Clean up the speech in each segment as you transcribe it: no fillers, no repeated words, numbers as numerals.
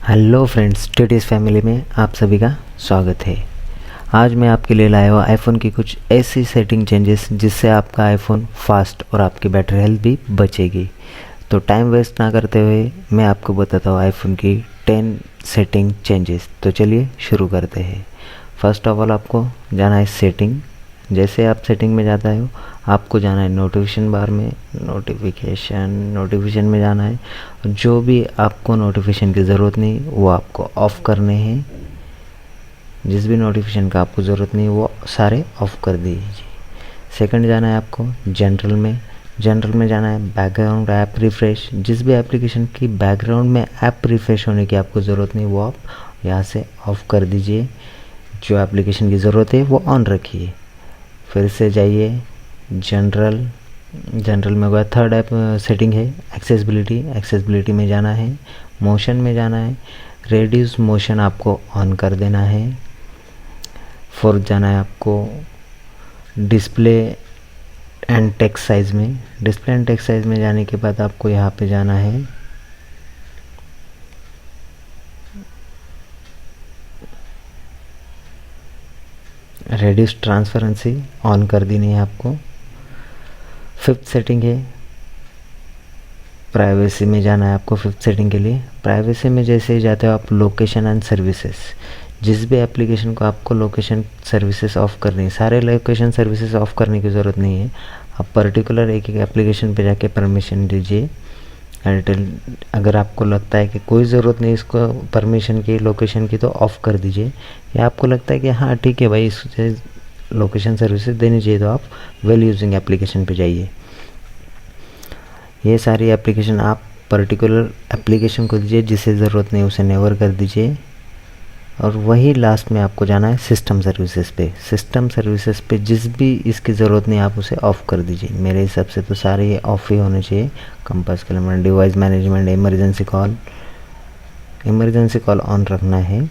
Hello friends, TTS family में आप सभी का स्वागत है। आज मैं आपके लिए लाया हुआ आईफोन की कुछ ऐसी सेटिंग चेंजेस जिससे आपका आईफोन फास्ट और आपकी बैटरी हेल्थ भी बचेगी। तो टाइम वेस्ट ना करते हुए मैं आपको बताता हूँ आईफोन की 10 सेटिंग चेंजेस। तो चलिए शुरू करते हैं। फर्स्ट ऑफ ऑल आपको जाना है सेटिंग। जैसे आप सेटिंग में जाता हो आपको जाना है नोटिफिकेशन बार में, नोटिफिकेशन में जाना है। जो भी आपको नोटिफिकेशन की ज़रूरत नहीं वो आपको ऑफ़ करने हैं। जिस भी नोटिफिकेशन का आपको ज़रूरत नहीं वो सारे ऑफ़ कर दीजिए। सेकंड जाना है आपको जनरल में। जनरल में जाना है बैकग्राउंड ऐप रिफ़्रेश। जिस भी एप्लीकेशन की बैकग्राउंड में ऐप रिफ़्रेश होने की आपको ज़रूरत नहीं वो आप यहाँ से ऑफ़ कर दीजिए। जो एप्लीकेशन की ज़रूरत है वो ऑन रखिए। फिर से जाइए जनरल में हुआ थर्ड ऐप सेटिंग है एक्सेसिबिलिटी में जाना है। मोशन में जाना है, रेड्यूस मोशन आपको ऑन कर देना है। फोर्थ जाना है आपको डिस्प्ले एंड टेक्स्ट साइज़ में। डिस्प्ले एंड टेक्स्ट साइज़ में जाने के बाद आपको यहाँ पे जाना है रेड्यूस ट्रांसपेरेंसी ऑन कर देनी है आपको। फिफ्थ सेटिंग है प्राइवेसी में जाना है आपको। फिफ्थ सेटिंग के लिए प्राइवेसी में जैसे ही जाते हो आप लोकेशन एंड सर्विसेज। जिस भी एप्लीकेशन को आपको लोकेशन सर्विसेज ऑफ़ करनी है, सारे लोकेशन सर्विसेज ऑफ़ करने की ज़रूरत नहीं है। आप पर्टिकुलर एक एप्लीकेशन पे जाके परमिशन दीजिए। एयरटेल अगर आपको लगता है कि कोई ज़रूरत नहीं इसको परमिशन की, लोकेशन की, तो ऑफ़ कर दीजिए। या आपको लगता है कि हाँ ठीक है भाई इसे लोकेशन सर्विसेज देनी चाहिए तो आप वेल यूजिंग एप्लीकेशन पे जाइए। ये सारी एप्लीकेशन आप पर्टिकुलर एप्लीकेशन को दीजिए, जिसे ज़रूरत नहीं उसे नेवर कर दीजिए। और वही लास्ट में आपको जाना है सिस्टम सर्विसेज पे। सिस्टम सर्विसेज पे जिस भी इसकी ज़रूरत नहीं आप उसे ऑफ़ कर दीजिए। मेरे हिसाब से तो सारे ये ऑफ़ ही होने चाहिए। Compass calendar, device management, emergency call on रखना है।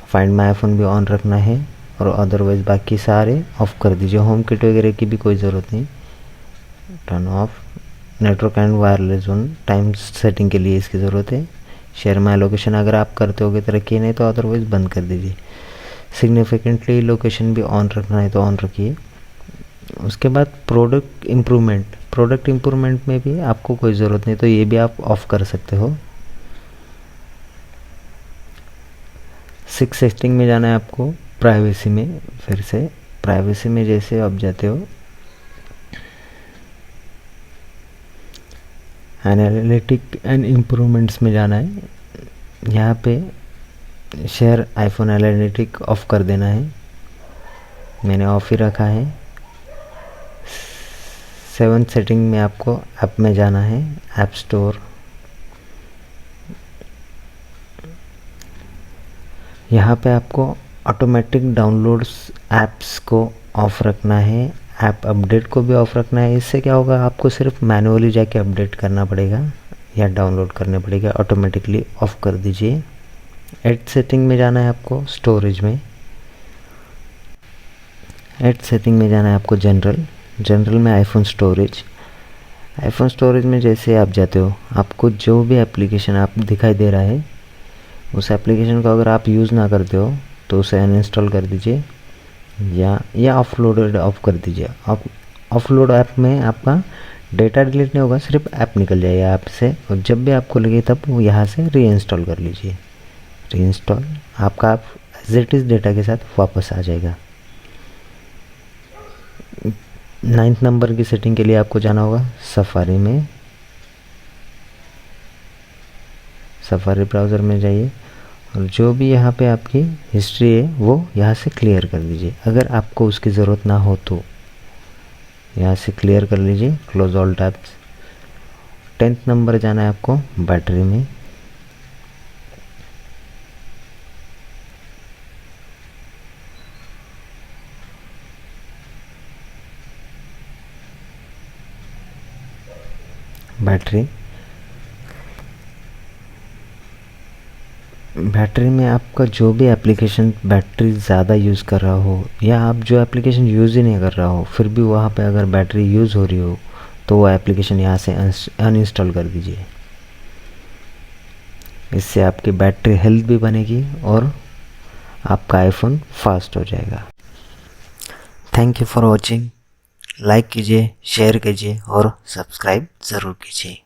फाइंड माई आईफोन भी ऑन रखना है। और अदरवाइज़ बाकी सारे ऑफ़ कर दीजिए। होम किट वगैरह की भी कोई ज़रूरत नहीं, turn off. Network and wireless zone time setting के लिए इसकी ज़रूरत है। शेयर माई लोकेशन अगर आप करते होगे तो रखिए, नहीं तो अदरवाइज़ बंद कर दीजिए। सिग्निफिकेंटली लोकेशन भी ऑन रखना है तो ऑन रखिए। उसके बाद प्रोडक्ट इम्प्रूवमेंट में भी आपको कोई ज़रूरत नहीं तो ये भी आप ऑफ़ कर सकते हो। सिक्स सेटिंग में जाना है आपको प्राइवेसी में। फिर से प्राइवेसी में जैसे आप जाते हो एनालिटिक एंड इम्प्रूवमेंट्स में जाना है। यहाँ पे शेयर आईफोन एनालिटिक ऑफ़ कर देना है, मैंने ऑफ़ ही रखा है। सेवन्थ सेटिंग में आपको ऐप में जाना है, ऐप स्टोर। यहाँ पे आपको ऑटोमेटिक डाउनलोड्स ऐप्स को ऑफ़ रखना है, ऐप अपडेट को भी ऑफ़ रखना है। इससे क्या होगा, आपको सिर्फ मैनुअली जाके अपडेट करना पड़ेगा या डाउनलोड करने पड़ेगा। ऑटोमेटिकली ऑफ़ कर दीजिए। एड सेटिंग में जाना है आपको स्टोरेज में। एड सेटिंग में जाना है आपको जनरल में आईफोन स्टोरेज में जैसे आप जाते हो आपको जो भी एप्लीकेशन आप दिखाई दे रहा है उस एप्लीकेशन को अगर आप यूज़ ना करते हो तो उसे अनइंस्टॉल कर दीजिए या ऑफलोड ऑफ कर दीजिए। ऑफलोड ऐप में आपका डेटा डिलीट नहीं होगा, सिर्फ ऐप निकल जाएगा ऐप से। और जब भी आपको लगे तब वो यहाँ से रीइंस्टॉल कर लीजिए। रीइंस्टॉल आपका आप एज इट इज़ डेटा के साथ वापस आ जाएगा। 9th नंबर की सेटिंग के लिए आपको जाना होगा सफारी में। सफारी ब्राउज़र में जाइए और जो भी यहाँ पे आपकी हिस्ट्री है वो यहाँ से क्लियर कर दीजिए। अगर आपको उसकी ज़रूरत ना हो तो यहाँ से क्लियर कर लीजिए, close all tabs. 10th number जाना है आपको बैटरी में। बैटरी में आपका जो भी एप्लीकेशन बैटरी ज़्यादा यूज़ कर रहा हो या आप जो एप्लीकेशन यूज़ ही नहीं कर रहा हो फिर भी वहाँ पे अगर बैटरी यूज़ हो रही हो तो वो एप्लीकेशन यहाँ से अनइंस्टॉल कर दीजिए। इससे आपकी बैटरी हेल्थ भी बनेगी और आपका आईफोन फास्ट हो जाएगा। Thank you for watching. Like कीजिए, शेयर कीजिए और सब्सक्राइब ज़रूर कीजिए।